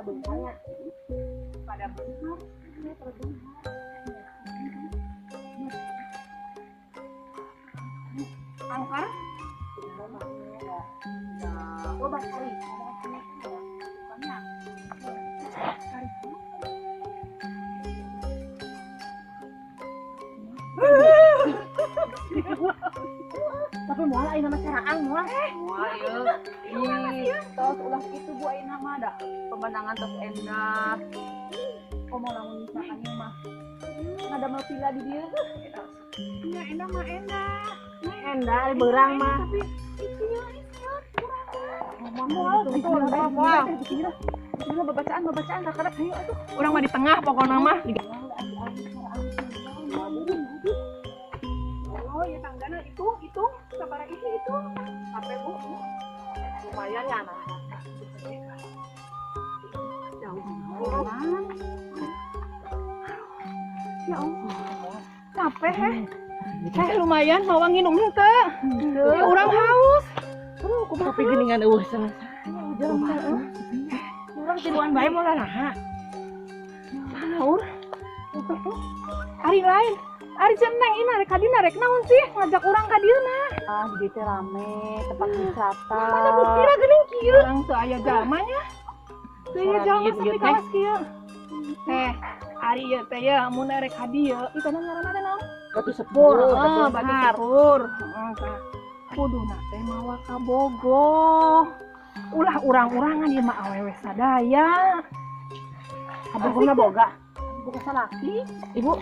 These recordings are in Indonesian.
benarnya pada benar pada benar angker lo baca tapi mual aing nama caraan mual Ayo, ini tos ulah itu bu aing nama ada pemandangan tos endah. mau lamun misalkan ieu mah ada mau pila di dia ya endah mah endah berang mah tapi isinya mual mual babacaan kakak ayo atuh Orang mah di tengah pokoknya mah. oh ya tanggana itu sabaraha isi itu sampai bu lumayan ya anak jauh banget ya Allah capek lumayan mau nginum teh orang haus Tapi geningan eueuh sana. orang tiluan bae mau naha sahur hari lain Ari ceneng ini rek kadina rek naon sih ngajak orang ka dieuna. Di dieu teh rame, tempat wisata. Mana buktina geuning kieu. Orang teu aya jalmanya. Teu aya jalma sapi kawas kieu. Ari ieu teh ya mun rek ka dieu, itu ngaranna teh naon? Batu sepur. Batu sepur. Heeh. Kuduna teh mawa ka bogoh. Ulah urang-urangan ieu mah awewe sadaya. Abogona boga. Boga salaki. Ibu.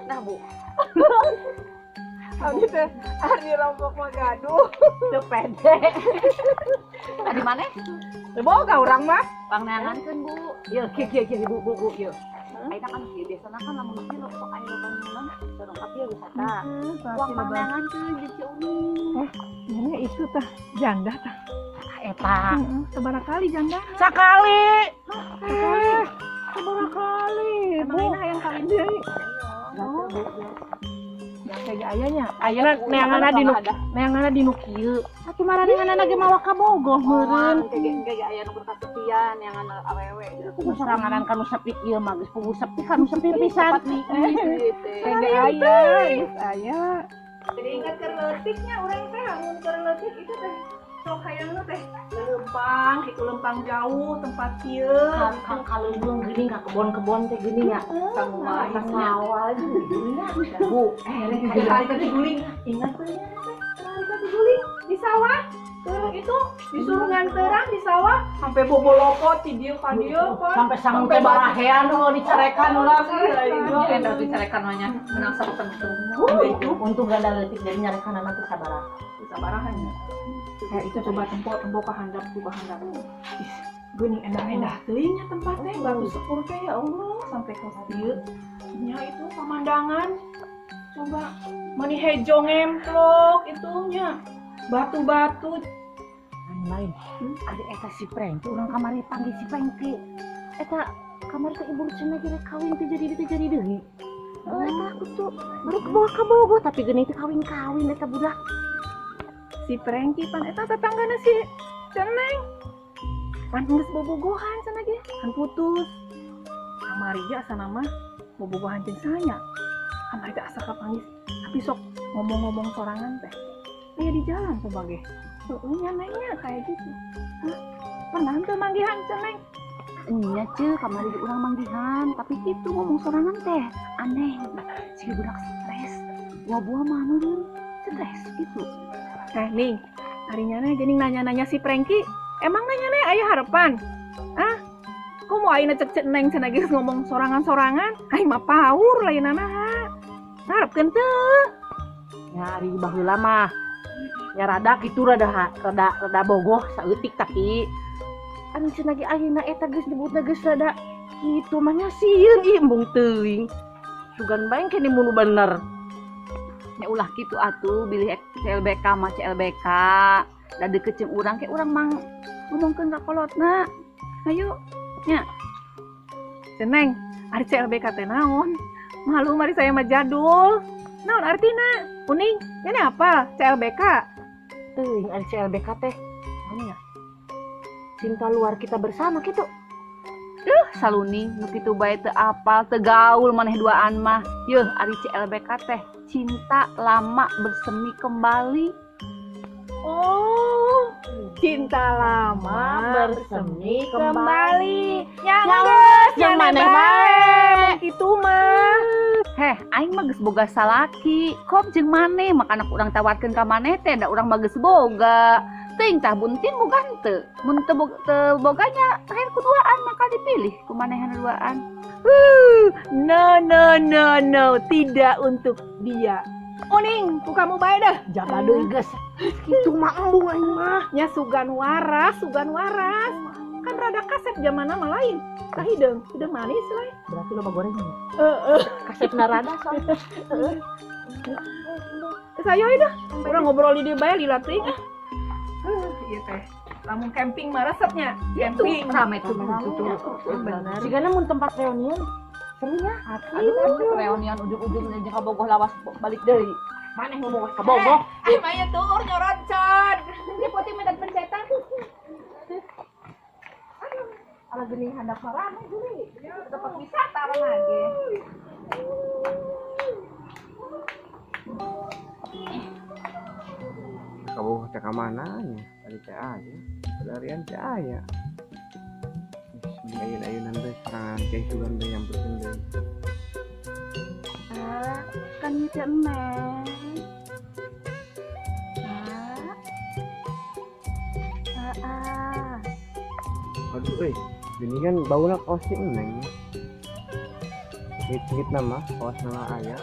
Nah bu Abdi teh Ari Lombok mah gaduh teu pede Di mana? boga urang mah Pangneangankeun Bu. Ieu kieu Bu ieu. Ayeuna kan ieu biasana kan lamun kieu sok aya loba sareng ka ieu wisata. Uang pangneangankeun di Ciuning. Ini itu tah janda tah Eta. seberapa kali janda Sakali. seberapa kali Emang ini hayang kawin deui. yang kayak ayahnya Ayeuna neanganna di nu kieu atuh maranehanana ge mawa ka bogoh meureun Kayak aya nu berkasetian yang ana awewe. Soranganan kanu sepi ieu mah geus puguh sepi kanu sepi pisan. kayak ayah aya Jadi ingat kerletiknya orang teh lamun kerletik itu teh sok hayangna teh lempang kitu lempang jauh tempat kieu. Kalau belum geuning ka kebon-kebon teh geuning ya. Sama ngawal juga. Bu, hari tadi guling. Ingat teh hari tadi guling di sawah. Itu disuruh nganteran di sawah sampai bobo lopot di dieu ka dieu sampai sangun teh barahean dicerekan ulah enak dicerekan mah nya menang sapentung. untung gak ada letik dari nyarekan anak teh sabaraha Sabarahannya. itu coba tempo ka handap geuning endah-endah teuing nya tempatnya batu sepur teh ya Allah sampai ka dieu nya itu pemandangan coba mani hejo ngemplok itunya batu-batu lain ada eta si Prengki urang kamari panggil si Prengki eta kamari teh ibu cenah ge kawin teh jadi deui eta aku tuh baru bawa ka Bogor tapi geuning teh kawin eta budak si Prengki pan eta tetanggana si Ceneng pan geus bobogohan cenah ge kan putus kamari ge asana mah bobogohan jeung sanya kamari teh asa kapanggis tapi sok ngomong-ngomong sorangan teh aya di jalan sebagai nya nengnya kayak gitu pernah tuh manggihan Ceneng nya ce kamari ge urang manggihan tapi kitu ngomong sorangan teh aneh si budak stres buah-buah mah meureun stres gitu nih harinya geuning nanya-nanya si Prengki emang nanya aya harapan kok mau ayeuna cek neng cenah geus ngomong sorangan-sorangan aing mah paur lainana ngarepkeun teu nyari baheula mah nya rada kitu rada bogoh saeutik tapi anu cenah ge ayeuna eta geus nyebutna geus rada kitu mah nya sieun ieu embung teuing sugan bae kene mun bener Ya ulah gitu atuh bilih CLBK mah CLBK da deket jeung urang ke urang mang ngomongkeun ka kolotna ayo nya Ceneng ari CLBK teh naon malu mari saya mah jadul naon artina kuning ini apa CLBK teuing ari CLBK teh naon nya cinta luar kita bersama gitu. Saluni nu kitu bae teu apal teu gaul maneh duaan mah. Yeuh ari CLBK teh cinta lama bersemi kembali. Oh, cinta lama bersemi kembali. Yang maneh bae. Kitu mah. Heh, aing mah geus boga salaki. Kop jeung maneh makana urang tawarkeun ka maneh teh da urang mah geus boga. Teuing tah buntin boga henteu. Mun teu boganya terakhir kuduaan maka dipilih ku manehan duaan. No, tidak untuk dia. Uning, ku kamu bae dah. Jaga deui geus. Kitu mah embung aing mah. Nya sugan waras. Kan rada kasep zaman mah lain. Tah hideung manis lain. Berarti lo goreng. Kasepna rada soalnya. Saya dah. Urang ngobrol di dieu bae lila teuing. Ieu teh. Lamun camping mah resepnya. Camping Rame tuh. Bener. Sigana mun tempat reunian seru ya. Aduh, reunian ujung-ujungnya jeung ka Bogoh lawas balik deui. Maneh ngomong ka Bogoh. Maya tuur nyorocon. Ini putih medan pencetan. Ala geuning handap rame deui. Tempat wisata lagi. Kamu teh ka mananya? Tadi teh aja. Pelarian teh aya. Ayun-ayunan teh serangan teh sugan teh yang bersendiri. Kan itu Neng. Aduh gini kan baunya kaos si Neng. Hit nama kaos nama aya.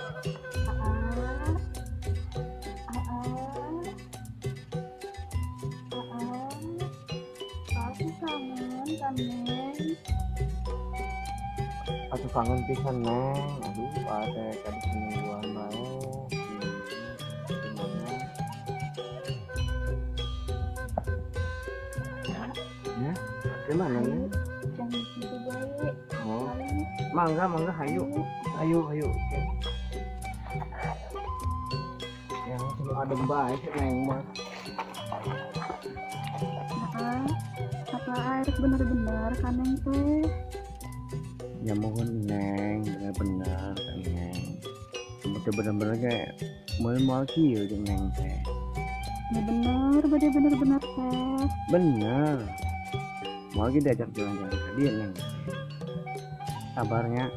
Atuh kangen pisan Neng. Aduh ada kadi semingguan bae. Ya, gimana Neng? Oh, mangga hayu. Ayo. Yang cuma adem bae sih Neng mah. Apa air bener-bener kan Neng teh? Ya mohon Neng, bener-bener kan Neng. Bener-bener kayak mal kieu jeung Neng teh. Ya bener teh. Bener. Mau lagi diajak jalan-jalan ke dia Neng. Kabarnya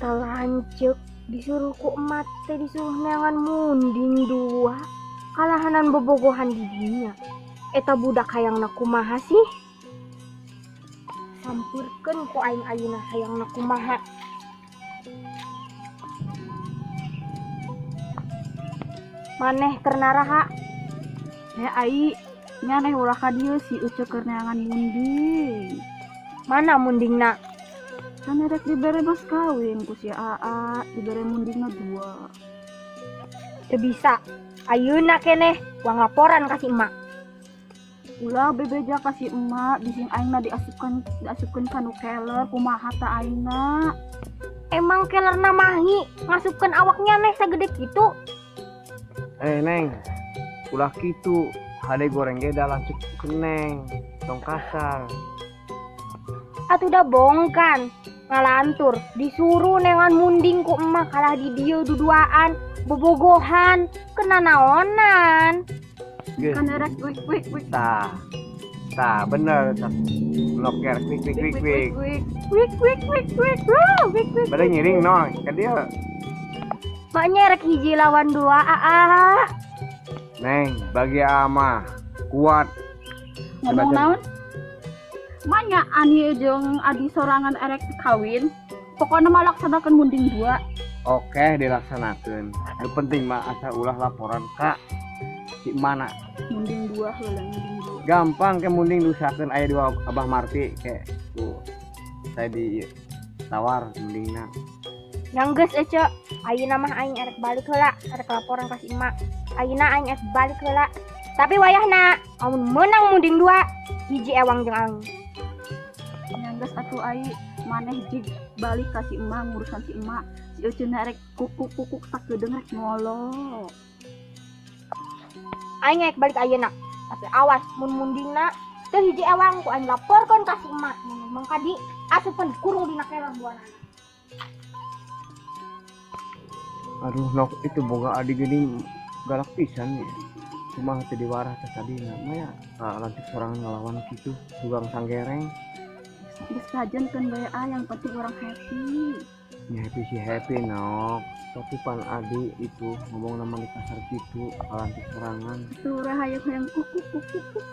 Talancuk disuruh ku emat teh disuruh neangan munding dua kalahanan bobogohan di dinya. Eta budak hayangna kumaha sih? Sampurkeun ku aing ayeuna hayangna kumaha. Maneh keur naraha? Ai nyaneh ulah ka dieu si Uceu keur neangan munding. Mana mundingna? Kan rek dibere mas kawin ku si Aa, dibere mundingna 2. Teu bisa. Ayeuna keneh uang laporan kasih emak. Ulah bebeja kasih emak bising aingna diasupkeun ka nu keler kumaha teh aingna. Emang kelerna mahi ngasupkeun awaknya neh sagede kitu. Neng, ulah kitu. Hade goreng ge da lancuk ke Neng. Tong kasar. Atuh da bongkan ngalantur disuruh neangan munding ku emak kalah di dieu duduaan bobogohan kena naonan. Geus. Kan rek wik. Tah bener. Noker wik. Bade ngiring no ka dia. Maknya rek hiji lawan 2 Aa. Neng, bagi ama kuat. Ngomong naon? Manya ani jeung adi sorangan erek kawin. Pokoknya mah laksanakeun munding 2. Oke, dilaksanakeun. Yang penting mah asa ulah laporan ka si mana. Munding 2 heula munding 2. Gampang ke munding diusahakeun aya di Abah Marti kayak tuh. Saya ditawar mundingna. Yang geus ece, ayeuna mah aing erek balik heula, erek laporan kasih emak. Ayeuna aing erek balik heula. Tapi wayahna amun meunang munding 2, hiji ewang jeung aing. Nyangges atuh ai maneh jig balik ka si emak ngurusan si emak. Si Euceuna rek kukuk sakedeung rek ngolo. Aing erek balik ayeuna. Tapi awas mun mundingna Teu hiji ewang ku aing laporkeun ka si emak. Mangka di asupan kurung dina kelang buana. Aduh nok itu boga adik gini galak pisan ya. Cuma teu diwarah teh tadina mah ya lantik sorangan ngelawan kitu sugang sanggereng. Geus sajenkeun bae yang penting orang happy. Ya happy nok. Tapi pan adi itu ngomong nama di kasar gitu lantik sorangan. Tuh hayang kuku.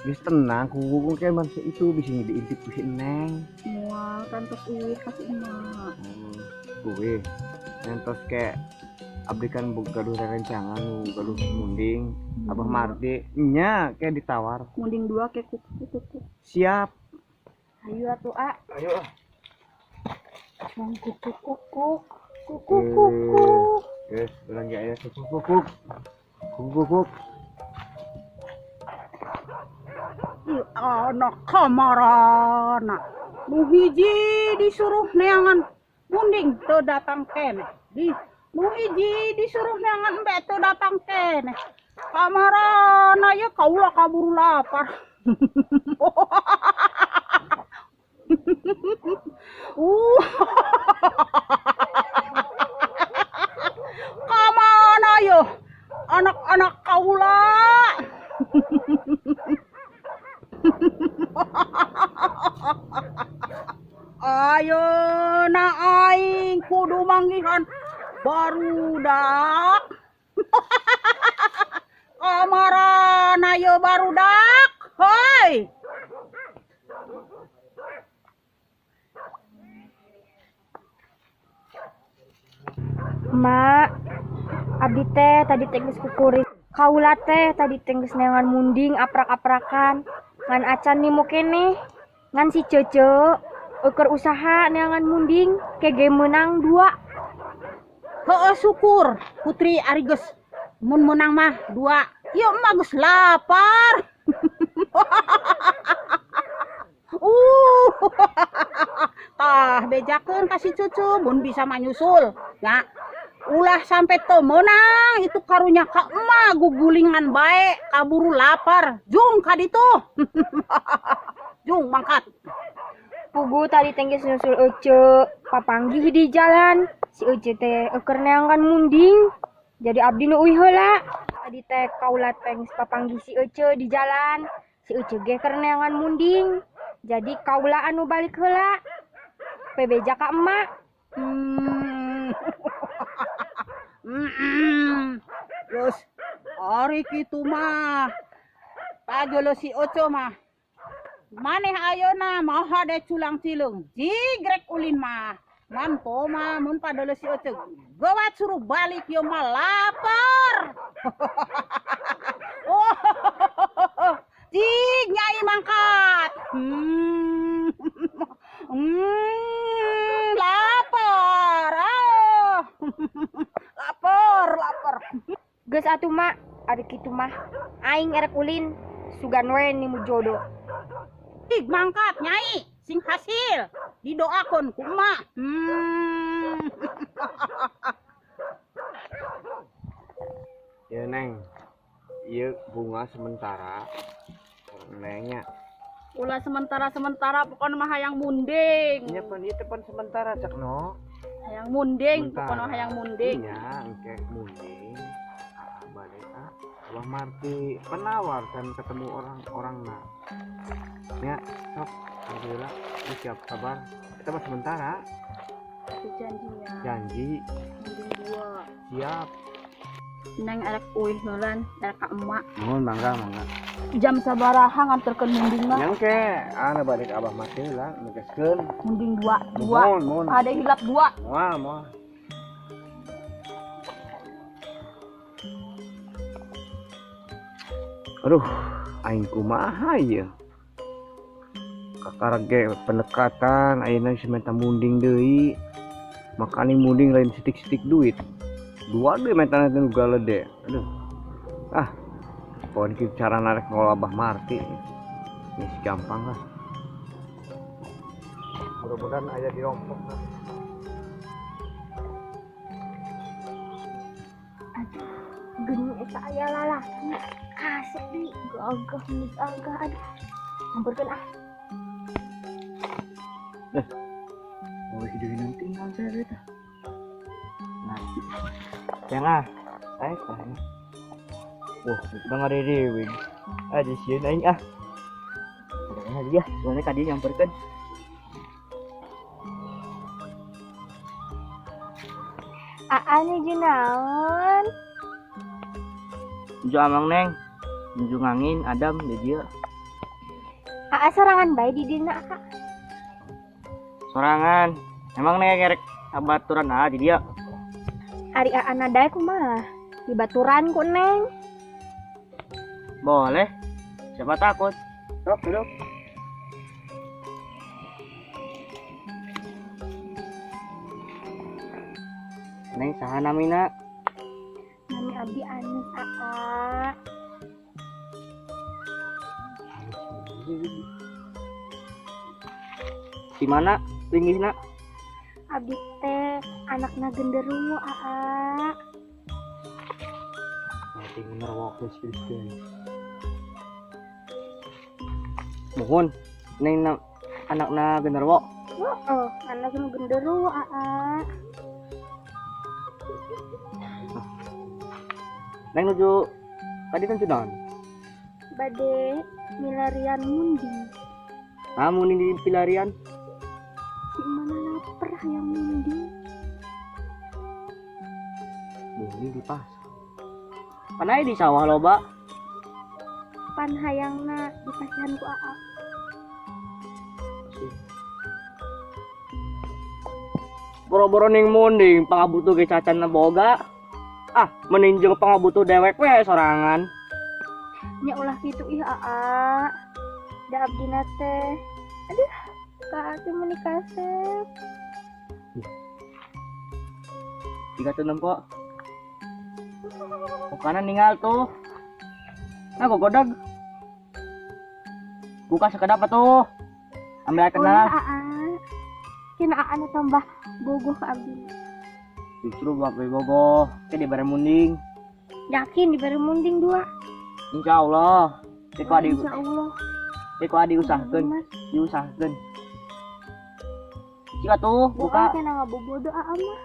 Geus tenang kuku kayak man itu bisa diintip ku si Neng. Mual kan terus uwih kasih emak. Gue nyentos kayak abdi kan gaduh rencangan nu gaduh munding Abah Marti nya kayak ditawar Munding 2 kayak kuku. siap. Ayo atuh A. Ayo Mong kuku. guys belanja ya kukuk Anak kamarana nu hiji disuruh neangan munding teu datang keneh nu hiji disuruh neangan embe teu datang keneh kamarana ya kaula kaburu lapar kamana yo anak-anak kaula ayo na aing kudu manggihan barudak kamarana yo barudak hoi Mak, abdi teh tadi teh geus kukurit. Kaula teh tadi teh geus neangan munding aprak-aprakan. Ngan acan nih mu keneh. Ngan si Cece eukeur usaha neangan munding kege menang 2. heueuh syukur putri ari geus mun menang mah 2 ieu mah geus lapar tah bejakeun ka si cucu mun bisa manyusul ya ulah sampai teu meunang itu karunya ka emak gugulingan bae kaburu lapar jung ka ditu jung mangkat Pugu tadi teh geus nyusul Ece papanggih di jalan. Si Ece teh eukeur neangan munding. Jadi abdi nu uih heula. Tadi teh kaula teh geus papanggih si Ece di jalan. Si Ece ge keur neangan munding. Jadi kaula anu balik heula. Pebeja ka emak. Terus ari kitu mah pageuleuh si Oco mah maneh ayeuna mah hade culang cileung jigrek ulin mah manto mah mun padeuleuh si Oco gawat suruh balik yo mah lapar oh jig nyai mangkat lapar lapar Geus atuh mak, ari kitu mah aing erek ulin sugan we nimu jodoh. ih mangkat nyai sing hasil didoakeun ku emak ya Neng iya bunga sementara Nengnya ulah sementara pokoknya mah hayang munding nya pan ieu teh pan sementara cek no hayang munding pokoknya hayang munding nya engke munding balik Abah Marti penawar kan ketemu orang nah nya sok alhamdulillah siap sabar kita mah sementara Itu janjinya. janji Munding 2. siap Neng erek uih heulan, erek ka emak. mohon mangga jam sabaraha nganterkeun munding mah yang ke balik Abah Marti lah nugaskeun munding 2 mohon ada hilap 2 moal aduh aing kumaha ieu kakarage pendekatan ayeuna geus menta munding deui makani munding lain sitik-sitik duit 2 deui menta teh galede aduh pokoknya cara narik ngolah Abah Marti ini gampang lah mudah-mudahan aya di rompok lah Geni eta aya lalaki kasep di gagah geus agah aduh Hampurkeun ah. Oh, hidup nanti nang saya eta. Nah. Jangan. Saya kan. Wah, udah ngare dewe. Aja sieun aing ah. Padahal dia, soalnya kadi nyamperkeun. Ane junaon. Jo amang neng. Junjung angin Adam di dia. Sorangan bae di dina Kak. Sorangan. Emang neng ngerek abaturan di dia. Ari nadae kumaha? Di baturan ku Neng. Boleh. Siapa takut? Sok duduk. Neng saha namina? Nami abdi Anis Aa. Di mana? Tinggisna? Abdi teh anakna genderuwo Aa. Nanti ngerwok geus Kristen. Mohon. Neng anakna genderwo. Oh, anakna genderuwo Aa. Neng nuju tadi kan sudah. Bade milarian munding. Namun ini pilarian. Si mana lapar hayang munding. Ini di pas. Panai di sawah loba. Pan hayangna di pasihan ku Aa. Boro-boro ning munding pangabutuh ge cacan na boga. Meninjeng pangabutuh dewek we sorangan. Nya ulah kitu ih Aa. Da abdina teh. Aduh, Kak teh meuni kasep. Tiga tuh po. Bukanan ninggal tuh. Nah, kok godag. Buka sekedap tuh. Ambil air kenal. Aa. Kena Aa na tambah bogoh ka abdi. Justru bapak bogoh ke di bareng munding. Yakin diberi munding dua. Insya Allah. Teko adi, Insya Allah. teko adi usahakeun, diusahakeun. Jika tuh Buka. buka. Kena ngabobodo Aa mah.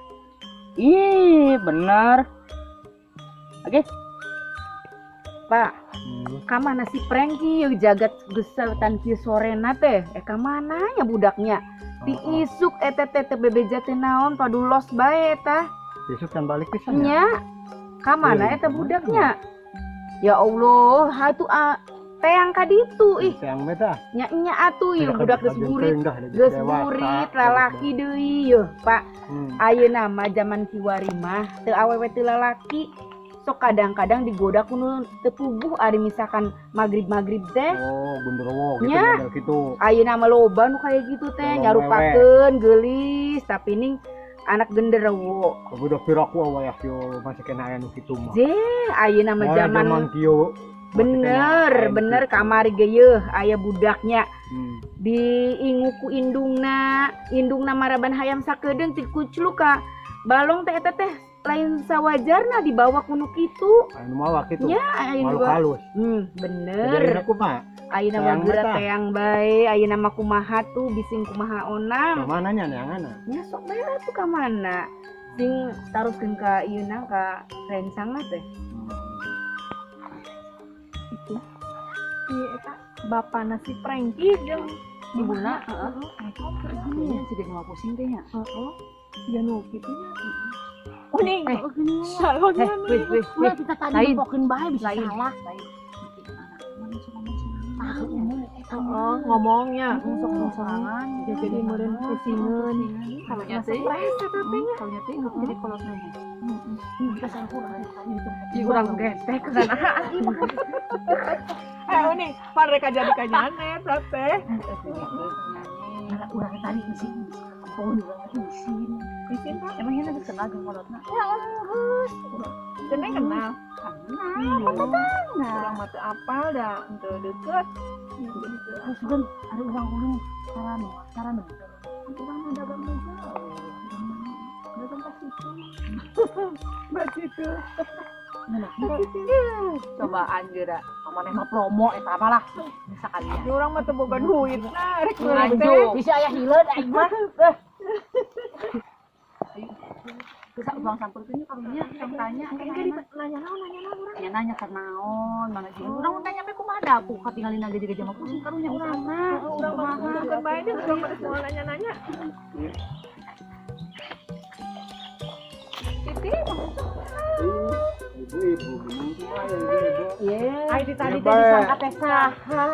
Ih, bener. Oke. Pak, kamana si Prengki yang jagat gesautan kieu sorena teh? Kamana ya budaknya? Di isuk teh bebeja teh naon padulos bae tah. Besok kan balik pisan Nya. Kamana eta budaknya? Ya Allah, hatu teang kaditu ih. Yang beta. Nya atuh ieu budak geus burit. Geus burit lalaki deui yeuh, Pak. Ayeuna mah zaman kiwari mah teu awewe teu lalaki. Sok kadang-kadang digoda kudu teu puguh ari misalkan magrib teh. Oh, genderuwo gitu Nya. model gitu. Ayeuna mah loba nu kaya gitu teh Tolong nyarupakeun geulis tapi ning anak genderuwo. Budak piraku awak yo masih kena aya nu kitu mah. Je, ayeuna mah zaman kieu. bener kamari ge yeuh aya budaknya Hmm. diinguku indungna maraban hayam sakedeung ti kucluk ka balong teh eta teh lain sawajarna dibawa kuno kitu. Anu mawak kitu. Nya ayeuna Malu halus. bener. Jadi aku mah. Ayeuna mah Teang geura mata. teang bae, ayeuna mah kumaha tuh bising kumaha onang. Kemana nya neanganna? Nya sok bae atuh ka mana? Sing taruskeun ka ieu na ka rensangna teh. Itu. Ieu eta bapana si Prengki jeung ibuna, heeh. Ini juga nyawa pusing teh nya. Heeh. Ya nu kitu nya. Uning. Salahnya nih. Udah kita tadi Lain. nempokin bae bisa Lain. salah. Ngomongnya Sok sorangan. jadi meureun pusingeun. Kalunya teh. Kalunya teh jadi kolotna. Kita sangkur Di urang gestek kana. Uning, pareka jadi kanyane teh. Urang tadi mesin. Pohon urang mesin. Isin Pak, Emangnya ada kenal jeung kolotna? Ceneng kenal. Nah, Urang mah teu apal da henteu deukeut. terus kan ada urang-urang sarana. Urang mah dagang jauh. Dagang ka situ. Bacitu. Cobaan geura. Amaneh mah promo eta mah lah. Bisa kalian. Urang mah teu boga duit. Nah, rek Lanjut. Bisa aya hileud aing mah. Bisa uang sampurkeun karunya yang tanya. Nanya naon urang. Ya nanya ka naon, mana jeung urang mun tanya pe kumaha da aku katinggalin aja juga jama pusing karunya urang mah. Urang mah bukan bae deh, urang mah mau nanya-nanya. Titi, Ibu-ibu bingung semua ya ibu. Ai di tadi teh disangka teh saha.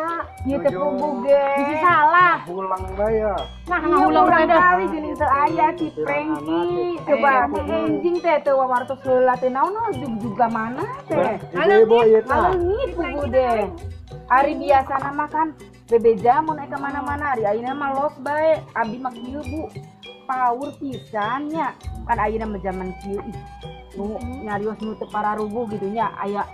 Ieu teh pembuge. Bisa salah. Pulang ya. Nah, ulang urang dah. kali geuning teu aya si Prengki. Coba enjing teh teu wawartos heula teh naon juga mana teh. Ibu-ibu ieu tah. Leungit pugu deh. Hari biasa mah kan bebeja mun eka mana-mana, hari ayeuna mah los bae. Abdi mah kieu Bu. Power pisan nya. Kan ayeuna mah zaman kieu ih. Nu nyarios nu teu pararubuh gitu nya aya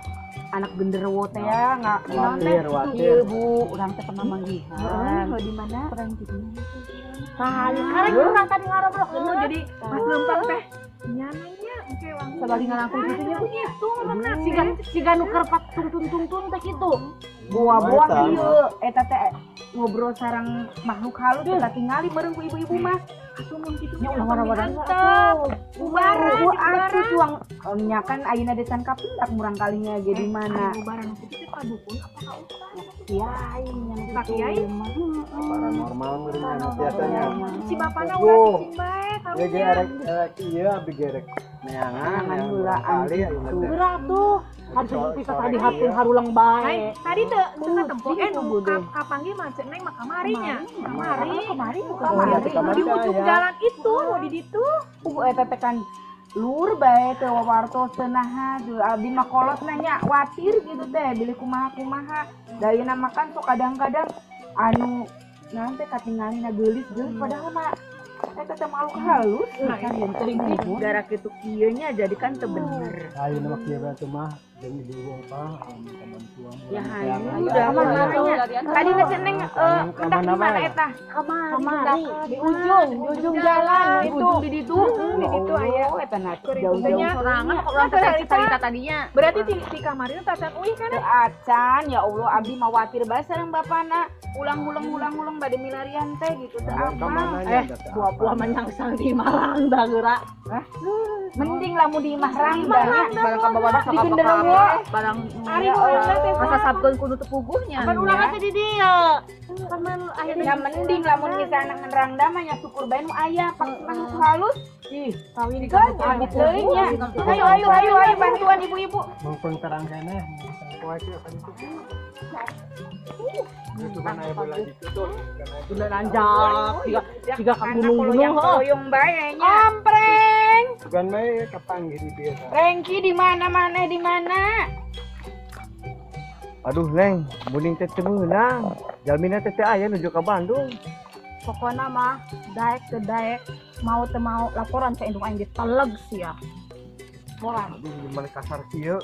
anak genderuwo teh ya naon teh kieu Bu, urang teh pernah manggihan. di mana? Karek urang tadi ngarobrol. Oh, jadi pas lempang teh nyananya engke wangi. Sabalingan aku gitu nya begitu memang siga nu kerpat tung teh kitu. Buah-buah ieu eta teh ngobrol sareng makhluk halus teh tingali bareng ku ibu-ibu mah. Atuh mun kitu Nya ulah wara-wara Bubaran atuh tuang nya kan ayeuna desan kapindak murang kalinya ge di mana. Bubaran kitu teh ka dukun apa ka ustaz? Kiai yang Pak Kiai? Paranormal meureun biasanya. Si bapana urang cicing bae Ya karunya. gerek ieu abdi gerek neangan yang kali Geura tuh. Harus kita tadi hatun harulang bae. Tadi teu tempo nu kapanggih mah ceuk neng mah kamari nya. Kamari Kamari. di ujung jalan itu di ditu. Eta teh kan lur bae teh wawartos teu naha abdi mah kolot nanya watir gitu teh bilih kumaha dayeuna makan sok kadang-kadang anu naon teh katingalina geulis padahal mah eta teh makhluk halus kan yang teuing gara kitu kieu nya jadi kan teu bener. ayeuna mah kieu teh mah jeung ibu apa bantuan. Ya hayu udah makanya tadi na ceneng endak di mana eta? Kamari. Di ujung jalan itu di ditu aya eta na jauh-jauh Sorangan urang teh cerita tadinya. Berarti di kamari tatan uih kan? teu acan ya Allah abdi mah watir bae sareng bapana ulang bade milarian teh gitu teu apa Buah-buah menyangsang di Malang dah geura. mending lamun di Mahrang dah Barang kabawa di genderuwo barang Ari urang teh masa sabkeun kudu tepuguhnya. Kan ulang teh di dieu. Kan ya mending lamun misalna ngerang da mah nya syukur bae nu aya makhluk halus ih kawin kan abdi teuing nya ayo bantuan ibu-ibu Mumpung terang kene, poe kieu kan itu. Itu kan aya bola gitu. Sudah nanjak, tiga gunung-gunung. koyong bae nya ampreng Bukan mah kapanggih di biasa. Prengki di mana di mana Aduh, Leng, muning teh teu meunang. Jalmina teh teu aya nuju ka Bandung. Pokoknya mah daek ke daek mau teu mau laporan ka indung aing diteleg sia. Moran. Aduh, gimana kasar kieu.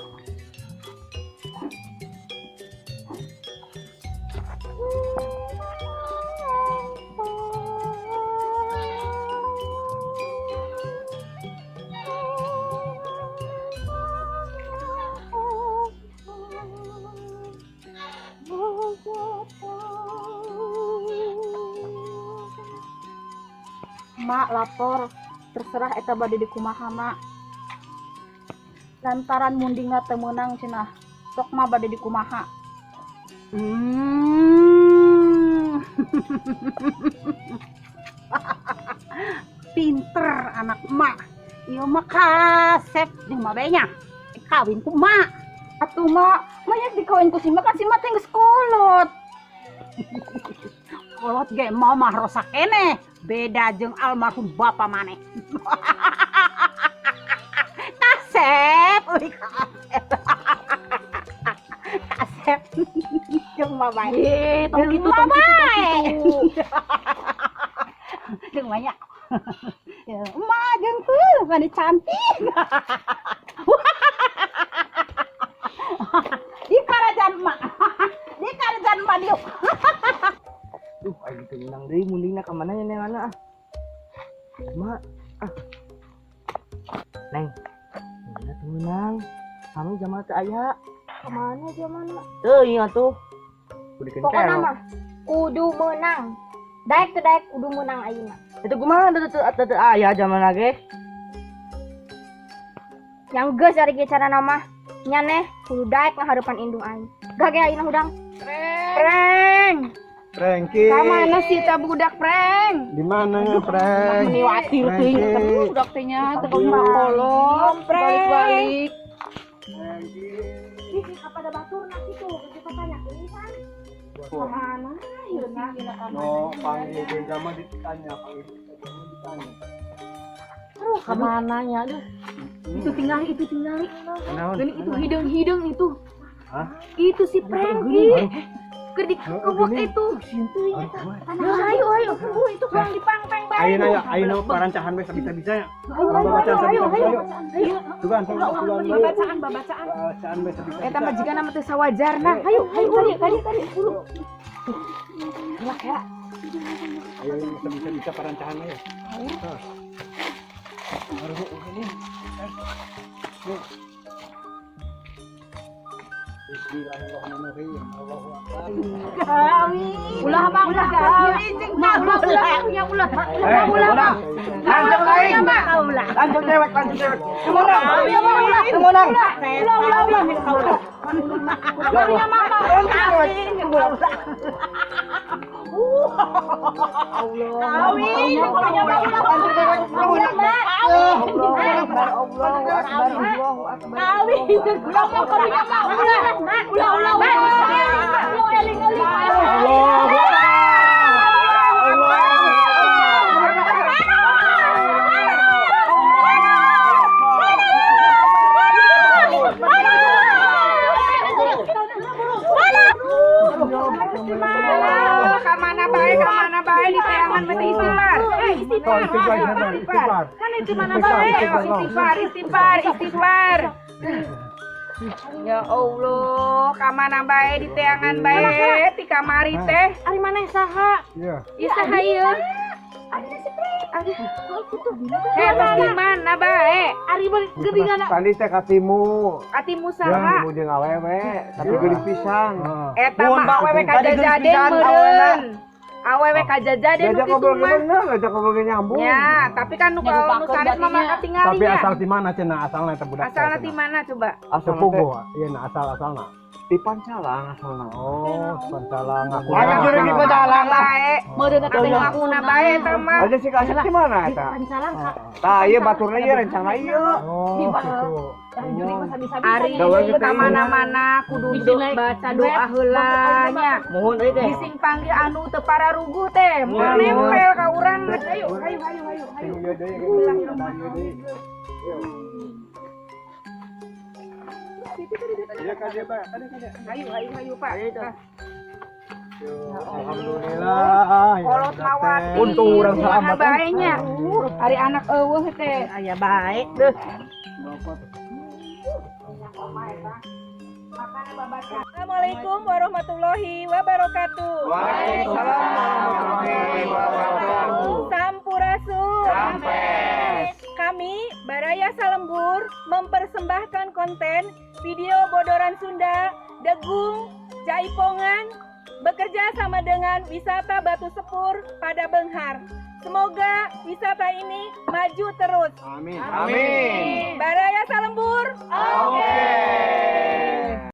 Mak lapor terserah eta bade di kumaha mak. Lantaran mundingna teu meunang cenah. Sok mah bade di kumaha. Pinter anak emak. Ieu mah kasep jeung mabenya. Kawin ku mak. Atuh mak, maya dikawin ku si mak kan si mak teh geus kolot. Kolot ge mah rosa keneh. Beda jeung almarhum bapa maneh. Kasep, euy kasep. Kasep. Jeung mah bae. Tong kitu Jeung mah nya. Ya, emak jeung teu mani cantik. Di karajaan emak. Di karajaan emak dieu. Duh, aing teu menang deui mundingna ka mana nya neanganna ah. Mak, ah. Neng, mana teu menang. Kami zaman teu aya. Kemana zaman mah? Teu ingat tuh. Kudu Pokoknya kentel. mah kudu menang. Daek teu daek kudu menang ayeuna. Itu kumaha teu aya zaman lagi. Yang geus ari ge cara nama nya neh kudu daek na harapan indung aing. Gage ayeuna hudang. Preng. Prengki. Ka mana sih ta budak preng? Di mana Preng? Meniwati teuing Prengki. ketemu budak teh nya teu kolot. Balik-balik. Ih, apa ada batur nak itu? Kita tanya ini kan. Kemana? No, panggil jama ditanya, panggil jama ditanya. Kemana nya aduh. Itu tinggali. Naon? Gini itu hidung itu. Hah? Itu si Prengki. Kedik kebuk itu. Ayo. Itu kurang dipangpeng bae. Ayo parancahan we bisa-bisa ya. Ayo. Tugan. Babacaan. Bacaan we bisa-bisa. Eta majikan nama teh sawajarna. Ayo. Kali. Ayo bisa-bisa parancahan we. Bismillahirrahmanirrahim. Allahu akbar. Ulah mah ulah. Lanjut dewek. Kemenang. Kamana bae di teangan mah teh istighfar. Istighfar. Kan itu mana bae? Istighfar. Ya Allah, kamana bae di teangan bae ti kamari teh. Ari maneh saha? Iya. Ieu saha ieu? Di mana bae? Ari geuningan Tadi teh katimu. atimu Yang saha? ibu jeung awewe, tapi geulis pisang. Eta mah awewe kajajaden meureun. Awewe kajajaden nu Diajak kitu ngobrol mah. bener, diajak ngobrol ge nyambung. Ya, tapi kan nu sanes mah mah katingali Tapi ya. asal di mana cenah asalna eta budak? Asalna di mana coba? Asal Pugo. Iya nah asal-asalna. Di Pancalang asalna. Oh, Pancalang. Aku Juru di Pancalang bae. Meureun atuh Atuh akuna bae eta mah. Aja si kasih di mana eta? Pancalang ka. Tah ieu baturna ieu rencana ieu. Oh, gitu. Ari ka mana-mana kudu baca doa heula nya. Mohon euy teh. Bising panggil anu teu pararuguh teh. Mun nempel ka urang. Ayo. Ieu deui ieu. Iya kan dia Pak. Ayo Pak. Alhamdulillah. Kolot mawat. Untung urang selamat. Bae nya. Ari anak eueuh teh. Aya bae deuh. Assalamualaikum warahmatullahi wabarakatuh. Waalaikumsalam warahmatullahi wabarakatuh. Sampurasun. Kami Baraya Salembur mempersembahkan konten video bodoran Sunda, Degung, Jaipongan bekerja sama dengan wisata Batu Sepur pada Benghar. Semoga wisata ini maju terus. Amin. Baraya Salembur. Oke.